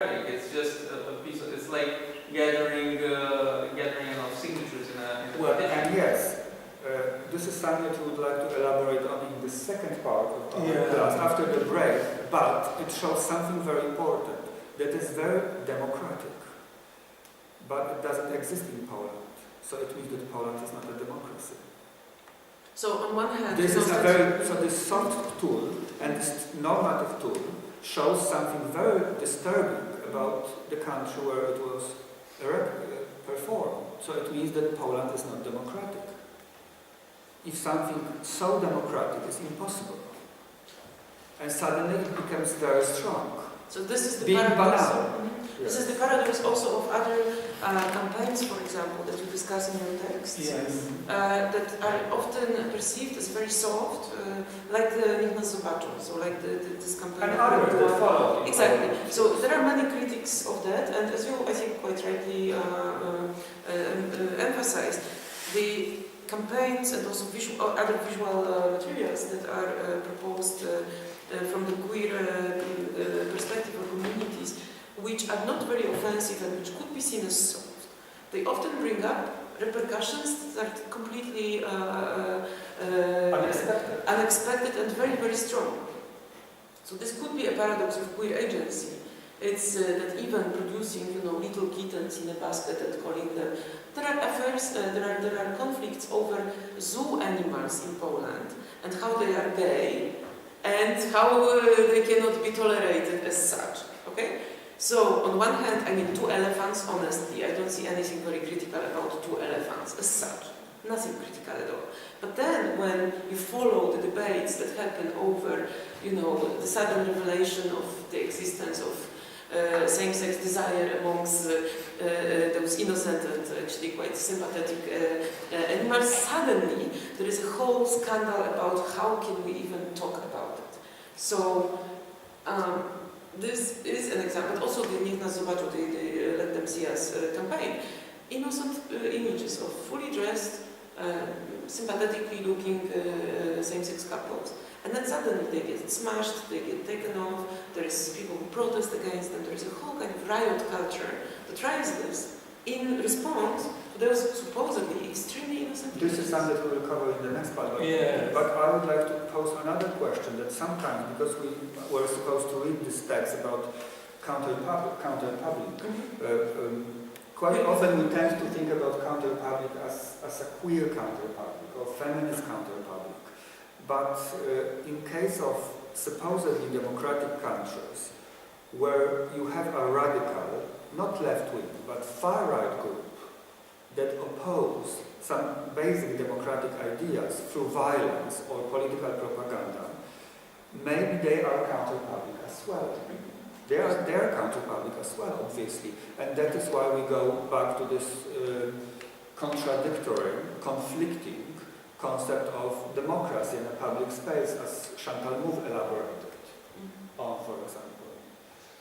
It's just a piece of, it's like gathering of signatures in a petition. And yes, this is something that we would like to elaborate on in the second part of our class after the break, but it shows something very important, that is very democratic, but it doesn't exist in Poland. So it means that Poland is not a democracy. So on one hand, this is a very, so this soft tool and this normative tool shows something very disturbing about the country where it was performed. So it means that Poland is not democratic. If something so democratic is impossible, and suddenly it becomes very strong. So this is the being paradox. banal. This is the paradox also of other campaigns, for example, that you discuss in your texts, that are often perceived as very soft, like the Niech nas zobaczą, so like this campaign. And others that follow. Exactly. So there are many critics of that, and as you, I think, quite rightly emphasized, the campaigns and also other visual materials that are proposed from the queer perspective of communities, which are not very offensive and which could be seen as soft. They often bring up repercussions that are completely unexpected and very, very strong. So this could be a paradox of queer agency. It's that even producing, little kittens in a basket and calling them. There are affairs, there are conflicts over zoo animals in Poland and how they are gay and how they cannot be tolerated as such. Okay? So, on one hand, I mean, 2 elephants, honestly, I don't see anything very critical about 2 elephants as such. Nothing critical at all. But then, when you follow the debates that happen over, the sudden revelation of the existence of same-sex desire amongst those innocent and actually quite sympathetic animals, suddenly there is a whole scandal about how can we even talk about it. So, this is an example, but also the Niech nas zobaczą, the Let Them See Us campaign. Innocent images of fully dressed, sympathetically looking same-sex couples. And then suddenly they get smashed, they get taken off, there is people who protest against them, there is a whole kind of riot culture that tries this in response to those supposedly extremely innocent This images. is something that we will cover in the next part. But I would like to pose another question that sometimes, because we were supposed to read this text about counter-public, quite often we tend to think about counter-public as a queer counter-public or feminist counter-public. But in case of supposedly democratic countries, where you have a radical, not left-wing, but far-right group that oppose some basic democratic ideas through violence or political propaganda, maybe they are counter-public as well. They are counter-public as well, obviously. And that is why we go back to this contradictory, conflicting concept of democracy in a public space, as Chantal Mouffe elaborated on, for example.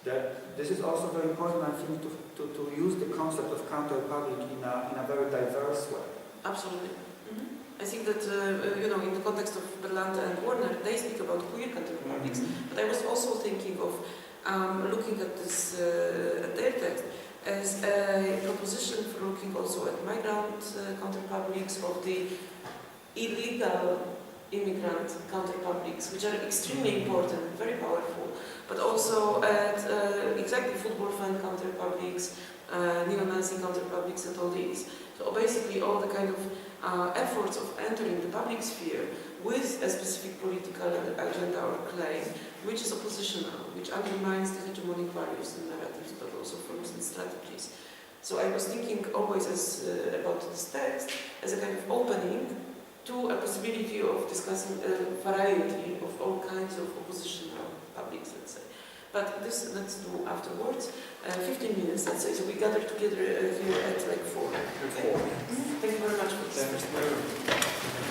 That this is also very important, I think, to use the concept of counter-public in a very diverse way. Absolutely. I think that, in the context of Berlante and Warner, they speak about queer counter-publics, but I was also thinking of looking at this, at their text, as a proposition for looking also at migrant counter-publics, of the illegal immigrant counter-publics, which are extremely important, very powerful, but also at exactly football fan counter-publics, neo-Nazi counter-publics and all these. So basically all the kind of efforts of entering the public sphere with a specific political agenda or claim, which is oppositional, which undermines the hegemonic values and narratives, but also forms and strategies. So I was thinking always about this text as a kind of opening to a possibility of discussing a variety of all kinds of oppositional publics, let's say. But this let's do afterwards. 15 minutes, let's say. So we gather together here at like 4. Okay? Thank you very much for this.